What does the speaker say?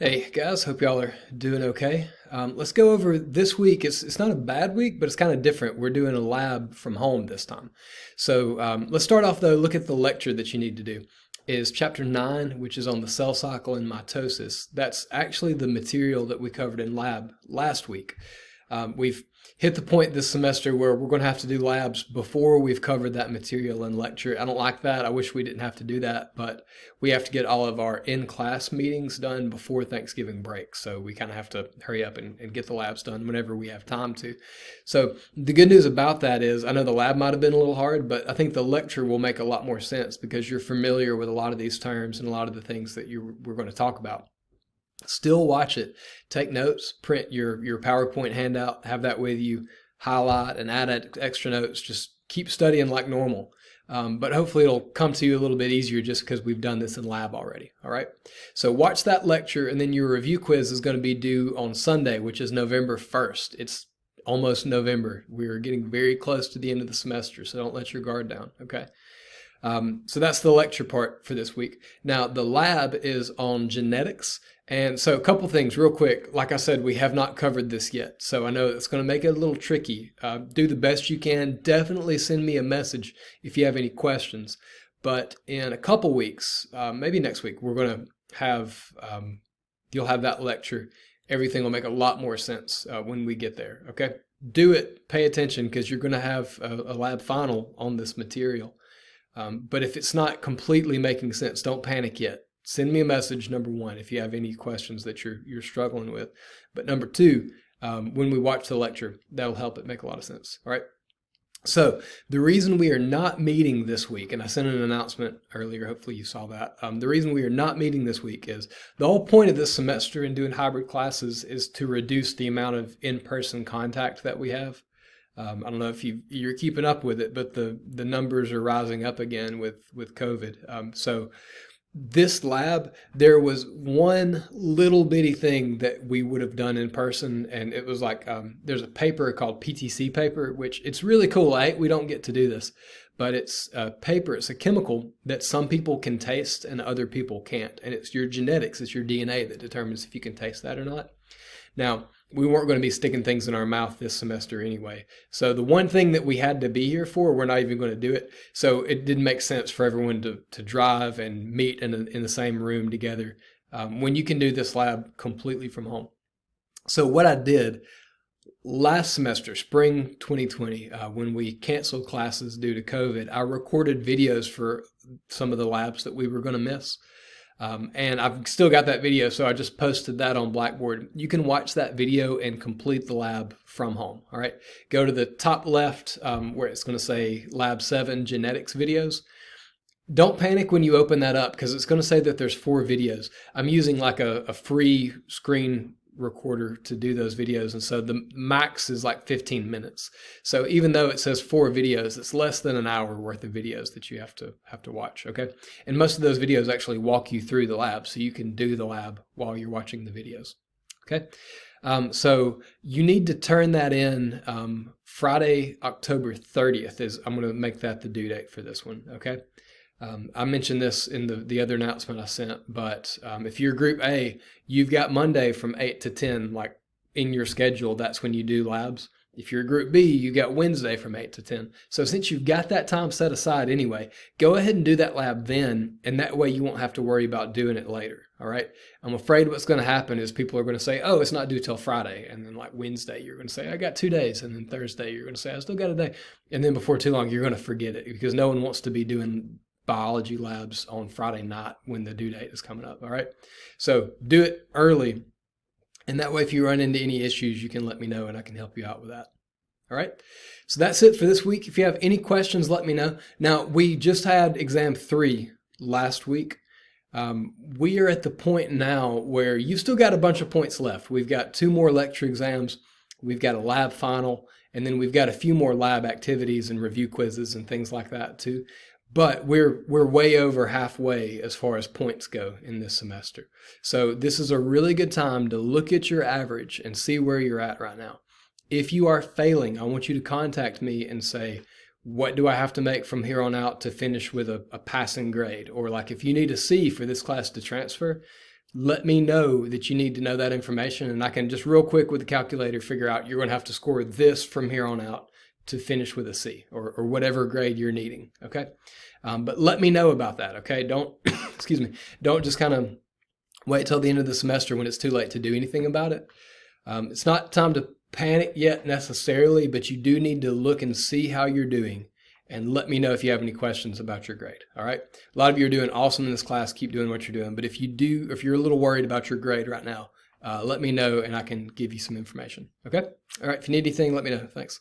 Hey guys, hope y'all are doing okay. Let's go over this week. It's not a bad week, but it's kind of different. We're doing a lab from home this time. So let's start off though. Look at the lecture that you need to do. Is chapter 9, which is on the cell cycle and mitosis. That's actually the material that we covered in lab last week. We've hit the point this semester where we're going to have to do labs before we've covered that material in lecture. I don't like that. I wish we didn't have to do that, but we have to get all of our in-class meetings done before Thanksgiving break. So we kind of have to hurry up and get the labs done whenever we have time to. So the good news about that is I know the lab might have been a little hard, but I think the lecture will make a lot more sense because you're familiar with a lot of these terms and a lot of the things that we're going to talk about. Still watch it, take notes, print your PowerPoint handout, have that with you, highlight and add extra notes. Just keep studying like normal. But hopefully it'll come to you a little bit easier just because we've done this in lab already. All right. So watch that lecture, and then your review quiz is going to be due on Sunday, which is November 1st. It's almost November. We're getting very close to the end of the semester, so don't let your guard down. Okay. So that's the lecture part for this week. Now, the lab is on genetics. And so a couple things real quick. Like I said, we have not covered this yet. So I know it's going to make it a little tricky. Do the best you can. Definitely send me a message if you have any questions. But in a couple weeks, maybe next week, we're going to have, you'll have that lecture. Everything will make a lot more sense when we get there. Okay. Do it. Pay attention because you're going to have a lab final on this material. But if it's not completely making sense, don't panic yet. Send me a message, number one, if you have any questions that you're struggling with. But number two, when we watch the lecture, that'll help it make a lot of sense. All right. So the reason we are not meeting this week, and I sent an announcement earlier, hopefully you saw that. The reason we are not meeting this week is the whole point of this semester in doing hybrid classes is to reduce the amount of in-person contact that we have. I don't know if you're keeping up with it, but the numbers are rising up again with COVID. So this lab, there was one little bitty thing that we would have done in person, and it was like there's a paper called PTC paper, which it's really cool. We don't get to do this, but it's a paper. It's a chemical that some people can taste and other people can't, and it's your genetics, it's your DNA that determines if you can taste that or not. Now, we weren't going to be sticking things in our mouth this semester anyway. So the one thing that we had to be here for, we're not even going to do it. So it didn't make sense for everyone to drive and meet in the same room together when you can do this lab completely from home. So what I did last semester, spring 2020, when we canceled classes due to COVID, I recorded videos for some of the labs that we were going to miss. And I've still got that video, so I just posted that on Blackboard. You can watch that video and complete the lab from home. All right, go to the top left where it's going to say Lab 7 Genetics Videos. Don't panic when you open that up because it's going to say that there's 4 videos. I'm using like a free screen recorder to do those videos, and so the max is like 15 minutes. So even though it says 4 videos, it's less than an hour worth of videos that you have to watch. Okay, and most of those videos actually walk you through the lab, so you can do the lab while you're watching the videos. Okay, so you need to turn that in Friday, October 30th. I'm going to make that the due date for this one. Okay. I mentioned this in the other announcement I sent, but if you're Group A, you've got Monday from 8 to 10, like in your schedule. That's when you do labs. If you're Group B, you got Wednesday from 8 to 10. So since you've got that time set aside anyway, go ahead and do that lab then, and that way you won't have to worry about doing it later. All right. I'm afraid what's going to happen is people are going to say, oh, it's not due till Friday. And then like Wednesday, you're going to say, I got 2 days. And then Thursday, you're going to say, I still got a day. And then before too long, you're going to forget it because no one wants to be doing biology labs on Friday night when the due date is coming up. All right. So do it early. And that way, if you run into any issues, you can let me know and I can help you out with that. All right. So that's it for this week. If you have any questions, let me know. Now, we just had exam 3 last week. We are at the point now where you've still got a bunch of points left. We've got 2 more lecture exams. We've got a lab final, and then we've got a few more lab activities and review quizzes and things like that too. But we're way over halfway as far as points go in this semester. So this is a really good time to look at your average and see where you're at right now. If you are failing, I want you to contact me and say, what do I have to make from here on out to finish with a passing grade? Or like if you need a C for this class to transfer, let me know that you need to know that information, and I can just real quick with the calculator figure out you're going to have to score this from here on out to finish with a C or whatever grade you're needing. Okay. But let me know about that. Okay. Don't, excuse me, don't just kind of wait till the end of the semester when it's too late to do anything about it. It's not time to panic yet necessarily, but you do need to look and see how you're doing and let me know if you have any questions about your grade. All right. A lot of you are doing awesome in this class. Keep doing what you're doing. But if you're a little worried about your grade right now, let me know and I can give you some information. Okay. All right. If you need anything, let me know. Thanks.